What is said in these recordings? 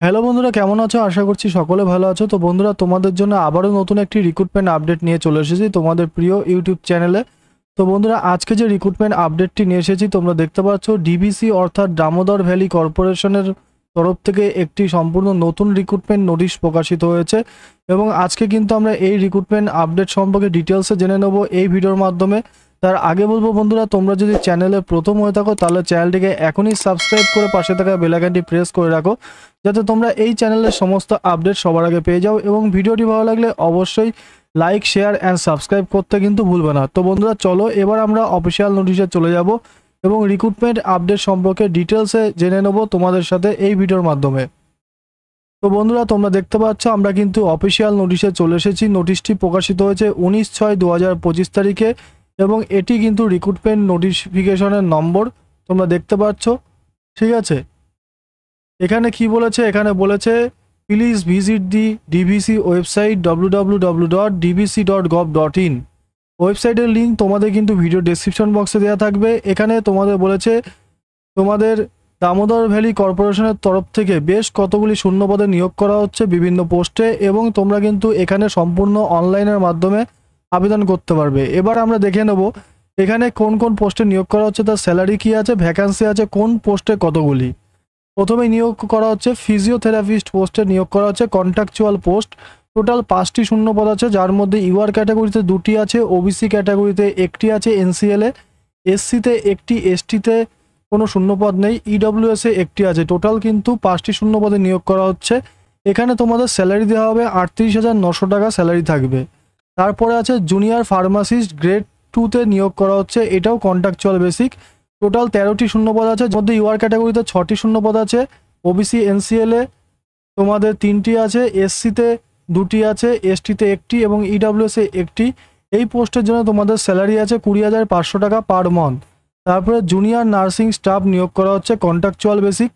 Hello বন্ধুরা, কেমন আছো? আশা করছি সকলে ভালো আছো। তো বন্ধুরা, তোমাদের জন্য আবারও নতুন একটি রিক্রুটমেন্ট আপডেট নিয়ে চলে এসেছি তোমাদের প্রিয় ইউটিউব চ্যানেলে। তো বন্ধুরা, আজকে যে রিক্রুটমেন্ট আপডেটটি নিয়ে এসেছি তোমরা দেখতে পাচ্ছ, ডিবিসি অর্থাৎ দামোদর ভ্যালি কর্পোরেশনের তরফ থেকে একটি সম্পূর্ণ নতুন রিক্রুটমেন্ট নোটিশ প্রকাশিত হয়েছে। এবং আজকে কিন্তু আমরা এই রিক্রুটমেন্ট আপডেট সম্পর্কে ডিটেলসে জেনে নেব এই ভিডিওর মাধ্যমে। তার আগে বলবো বন্ধুরা, তোমরা যদি চ্যানেলে প্রথম হয়ে থাকো তাহলে চ্যানেলটিকে এখনই সাবস্ক্রাইব করে পাশে থাকা বেল আইকনটি প্রেস করে রাখো, যাতে তোমরা এই চ্যানেলের সমস্ত আপডেট সবার আগে পেয়ে যাও। এবং ভিডিওটি ভালো লাগলে অবশ্যই লাইক, শেয়ার অ্যান্ড সাবস্ক্রাইব করতে কিন্তু ভুলবে না। তো বন্ধুরা, চলো এবার আমরা অফিসিয়াল নোটিশে চলে যাব এবং রিক্রুটমেন্ট আপডেট সম্পর্কে ডিটেলসে জেনে নেব তোমাদের সাথে এই ভিডিওর মাধ্যমে। তো বন্ধুরা, তোমরা দেখতে পাচ্ছ আমরা কিন্তু অফিসিয়াল নোটিশে চলে এসেছি। নোটিশটি প্রকাশিত হয়েছে 19/6/2025 তারিখে এবং এটি কিন্তু রিক্রুটমেন্ট নোটিফিকেশনের নম্বর তোমরা দেখতে পাচ্ছ। ঠিক আছে, এখানে কি বলেছে? এখানে বলেছে please visit the DVC website www.dbc.gov.in। ওয়েবসাইটের লিঙ্ক তোমাদের কিন্তু ভিডিও ডেসক্রিপশন বক্সে দেওয়া থাকবে। এখানে তোমাদের বলেছে তোমাদের দামোদর ভ্যালি কর্পোরেশনের তরফ থেকে বেশ কতগুলি শূন্যপদে নিয়োগ করা হচ্ছে বিভিন্ন পোস্টে, এবং তোমরা কিন্তু এখানে সম্পূর্ণ অনলাইনের মাধ্যমে আবেদন করতে পারবে। এবার আমরা দেখে নেব এখানে কোন কোন পোস্টে নিয়োগ করা হচ্ছে, তার স্যালারি কী আছে, ভ্যাকান্সি আছে কোন পোস্টে কতগুলি। প্রথমে নিয়োগ করা হচ্ছে ফিজিওথেরাপিস্ট পোস্টে নিয়োগ করা হচ্ছে, কন্ট্রাকচুয়াল পোস্ট। টোটাল 5টি শূন্যপদ আছে, যার মধ্যে ইউআর ক্যাটাগরিতে 2টি আছে, ওবিসি ক্যাটাগরিতে 1টি আছে, এনসিএলে, এসসিতে 1টি, এসটিতে কোনো শূন্যপদ নেই, ইডব্লিউএসে 1টি আছে। টোটাল কিন্তু 5টি শূন্যপদে নিয়োগ করা হচ্ছে। এখানে তোমাদের স্যালারি দেওয়া হবে 38,900 টাকা স্যালারি থাকবে। তারপরে আছে জুনিয়র ফার্মাসিস্ট গ্রেড 2তে নিয়োগ করা হচ্ছে, এটাও কন্ট্রাকচুয়াল বেসিক। টোটাল 13টি শূন্যপদ আছে, যার মধ্যে ইউআর ক্যাটাগরিতে 6টি শূন্যপদ আছে, ওবিসি এনসিএলে তোমাদের 3টি আছে, এসসিতে 2টি আছে, এসটিতে 1টি এবং ইডব্লিউএসে 1টি। এই পোস্টের জন্য তোমাদের স্যালারি আছে 20,500 টাকা পার মান্থ। তারপরে জুনিয়র নার্সিং স্টাফ নিয়োগ করা হচ্ছে, কন্ট্রাকচুয়াল বেসিক।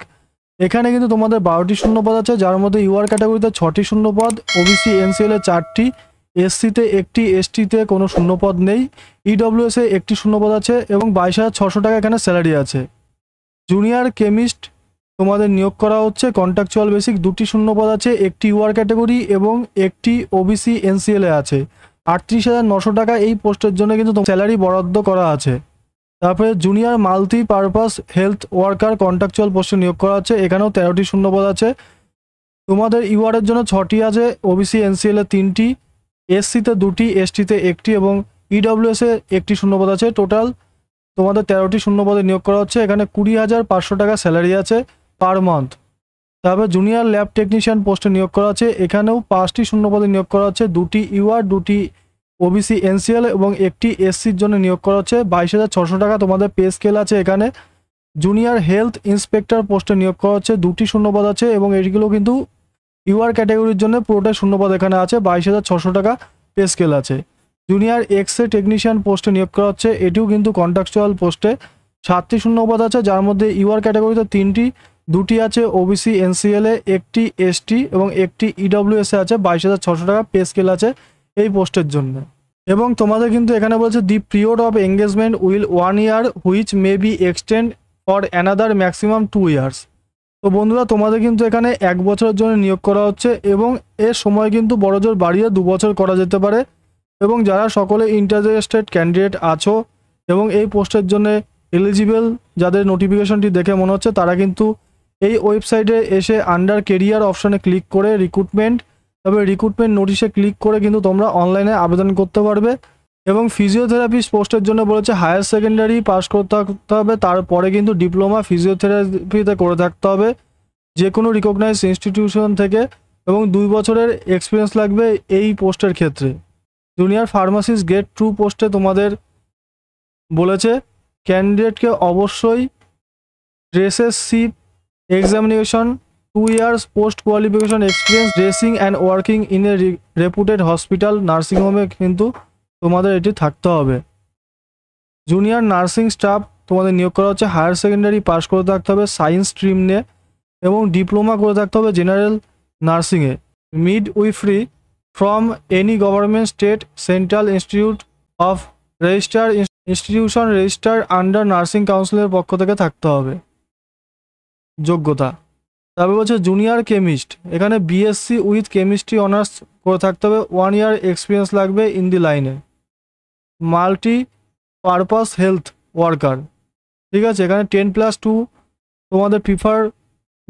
এখানে কিন্তু তোমাদের 12টি শূন্যপদ আছে, যার মধ্যে ইউআর ক্যাটাগরিতে 6টি শূন্যপদ, ওবিসি এনসিএলে 4টি, এসসিতে 1টি, এসটিতে কোনো শূন্যপদ নেই, ইডব্লিউএসে 1টি শূন্যপদ আছে এবং 22,600 টাকা এখানে স্যালারি আছে। জুনিয়র কেমিস্ট তোমাদের নিয়োগ করা হচ্ছে, কন্ট্রাকচুয়াল বেসিক, 2টি শূন্যপদ আছে, 1টি ইউআর ক্যাটাগরি এবং 1টি ওবিসি এনসিএলে আছে। 38,900 টাকা এই পোস্টের জন্য কিন্তু স্যালারি বরাদ্দ করা আছে। তারপরে junior multipurpose health worker contractual পোস্টে নিয়োগ করা হচ্ছে, এখানেও 13টি শূন্যপদ আছে। তোমাদের ইউআরের জন্য 6টি আছে, ওবিসি এনসিএলে 3টি, এসসিতে 2টি, এসটিতে 1টি এবং ইডব্লিউএসে 1টি শূন্যপদ আছে। টোটাল তোমাদের 13টি শূন্যপদে নিয়োগ করা হচ্ছে। এখানে 20,500 টাকা স্যালারি আছে পার মান্থ। তারপর জুনিয়র ল্যাব টেকনিশিয়ান পোস্টে নিয়োগ করা হচ্ছে, এখানেও 5টি শূন্যপদে নিয়োগ করা হচ্ছে, 2টি ইউআর, 2টি ওবিসি এনসিএল এবং 1টি এসসির জন্য নিয়োগ করা হচ্ছে। 22,600 টাকা তোমাদের পে স্কেল আছে এখানে। জুনিয়র হেলথ ইন্সপেক্টর পোস্টে নিয়োগ করা হচ্ছে, 2টি শূন্যপদ আছে এবং এইগুলো কিন্তু ইউআর ক্যাটাগরির জন্য পুরোটাই শূন্যপদ এখানে আছে। 22,600 টাকা পে স্কেল আছে। জুনিয়র এক্সরে টেকনিশিয়ান পোস্টে নিয়োগ করা হচ্ছে, এটিও কিন্তু কন্ট্রাকচুয়াল পোস্টে। 7টি শূন্যপদ আছে, যার মধ্যে ইউআর ক্যাটাগরিতে 3টি, 2টি আছে ওবিসি এনসিএলে, 1টি এসটি এবং 1টি ইডব্লিউএসে আছে। 22,600 টাকা পে স্কেল আছে এই পোস্টের জন্য। এবং তোমাদের কিন্তু এখানে বলছে দি period of engagement will 1 year which may be extend for another maximum 2 years. তো বন্ধুরা, তোমাদের কিন্তু এখানে 1 বছরের জন্য নিয়োগ করা হচ্ছে এবং এর সময় কিন্তু বড়জোর বাড়িয়ে 2 বছর করা যেতে পারে। এবং যারা সকলে ইন্টারেস্টেড ক্যান্ডিডেট আছো এবং এই পোস্টের জন্য এলিজিবল, যাদের নোটিফিকেশনটি দেখে মনে হচ্ছে তারা কিন্তু এই ওয়েবসাইটে এসে আন্ডার কেরিয়ার অপশানে ক্লিক করে রিক্রুটমেন্ট, তবে রিক্রুটমেন্ট নোটিশে ক্লিক করে কিন্তু তোমরা অনলাইনে আবেদন করতে পারবে। এবং ফিজিওথেরাপিস্ট পোস্টের জন্য বলেছে হায়ার সেকেন্ডারি পাস করতে হবে, তারপরে কিন্তু ডিপ্লোমা ফিজিওথেরাপিতে করে থাকতে হবে যে কোনো রিকগনাইজ ইনস্টিটিউশন থেকে, এবং 2 বছরের এক্সপিরিয়েন্স লাগবে এই পোস্টের ক্ষেত্রে। জুনিয়র ফার্মাসিস্ট গ্রেড 2 পোস্টে তোমাদের বলেছে ক্যান্ডিডেটকে অবশ্যই ড্রেসেসশিপ examination, 2 years post qualification experience, dressing and working in a reputed hospital নার্সিংহোমে কিন্তু তোমাদের এটি থাকতে হবে। জুনিয়র নার্সিং স্টাফ তোমাদের নিয়োগ করা হচ্ছে, হায়ার সেকেন্ডারি পাস করে থাকতে হবে সায়েন্স স্ট্রিম নিয়ে এবং ডিপ্লোমা করে থাকতে হবে জেনারেল নার্সিংয়ে। Midwifery from any government state central institute of register institution register under nursing কাউন্সিলের পক্ষ থেকে থাকতে হবে যোগ্যতা। তারপর বলছে জুনিয়র কেমিস্ট, এখানে বিএসসি উইথ কেমিস্ট্রি অনার্স করে থাকতে হবে, 1 ইয়ার এক্সপিরিয়েন্স লাগবে ইন দি লাইনে। মাল্টি পারপাস হেলথ ওয়ার্কার, ঠিক আছে, এখানে 10+2 তোমাদের প্রিফার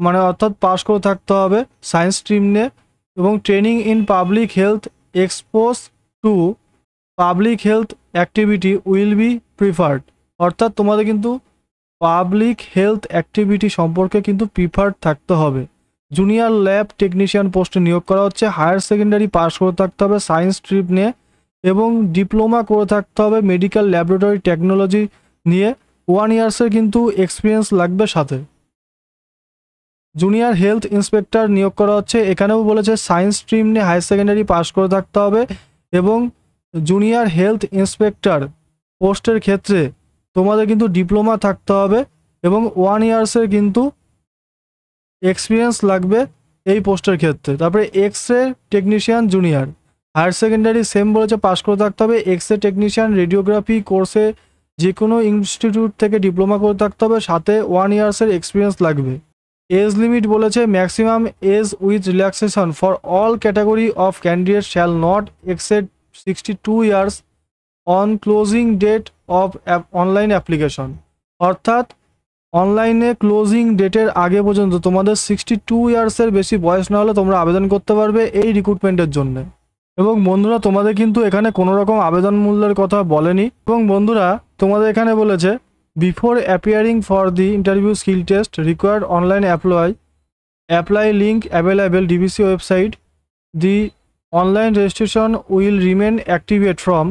মানে অর্থাৎ পাস করে থাকতে হবে সায়েন্স স্ট্রিম নিয়ে, এবং training in public health expose to public health activity will be preferred, অর্থাৎ তোমাদের কিন্তু পাবলিক হেলথ অ্যাক্টিভিটি সম্পর্কে কিন্তু প্রিফার্ড থাকতে হবে। জুনিয়র ল্যাব টেকনিশিয়ান পোস্টে নিয়োগ করা হচ্ছে, হায়ার সেকেন্ডারি পাস করে থাকতে হবে সায়েন্স স্ট্রিম নিয়ে, এবং ডিপ্লোমা করে থাকতে হবে মেডিকেল ল্যাবরেটরি টেকনোলজি নিয়ে, 1 ইয়ার্সের কিন্তু এক্সপিরিয়েন্স লাগবে সাথে। জুনিয়র হেলথ ইন্সপেক্টর নিয়োগ করা হচ্ছে, এখানেও বলেছে সায়েন্স স্ট্রিম নিয়ে হায়ার সেকেন্ডারি পাস করে থাকতে হবে, এবং জুনিয়র হেলথ ইন্সপেক্টর পোস্টের ক্ষেত্রে তোমাদের কিন্তু ডিপ্লোমা থাকতে হবে এবং 1 ইয়ার্সের কিন্তু এক্সপিরিয়েন্স লাগবে এই পোস্টের ক্ষেত্রে। তারপরে X ray technician junior, higher secondary same বলেছে পাস করে থাকতে হবে, এক্স রে টেকনিশিয়ান রেডিওগ্রাফি কোর্সে যে কোনো ইনস্টিটিউট থেকে ডিপ্লোমা করে থাকতে হবে, সাথে 1 ইয়ার্সের এক্সপিরিয়েন্স লাগবে। এজ লিমিট বলেছে maximum age with relaxation for all category of candidate shall not exceed 62 years on closing date of online application, অর্থাৎ অনলাইনে ক্লোজিং ডেটের আগে পর্যন্ত তোমাদের 62 ইয়ার্সের বেশি বয়স না হলে তোমরা আবেদন করতে পারবে এই রিক্রুটমেন্টের জন্য। এবং বন্ধুরা তোমাদের কিন্তু এখানে কোনো রকম আবেদন মূল্যের কথা বলেনি, এবং বন্ধুরা তোমাদের এখানে বলেছে before appearing for the interview skill test required online apply link available DBC website, the online registration will remain activate from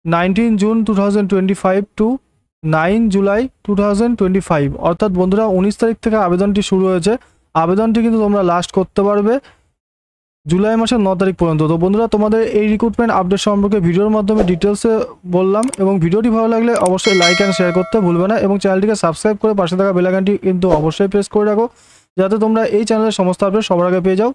19 June 2025 to 9 July 2025, অর্থাৎ বন্ধুরা 19 তারিখ থেকে আবেদনটি শুরু হয়েছে, আবেদনটি কিন্তু তোমরা লাস্ট করতে পারবে জুলাই মাসের 9 তারিখ পর্যন্ত। তো বন্ধুরা তোমাদের এই রিক্রুটমেন্ট আপডেট সম্পর্কে ভিডিওর মাধ্যমে ডিটেলসে বললাম, এবং ভিডিওটি ভালো লাগলে অবশ্যই লাইক অ্যান্ড শেয়ার করতে ভুলবে না, এবং চ্যানেলটিকে সাবস্ক্রাইব করে পাশে থাকা বেল আইকনটি কিন্তু অবশ্যই প্রেস করে রাখো, যাতে তোমরা এই চ্যানেলের সমস্ত আপডেট সবার আগে পেয়ে যাও।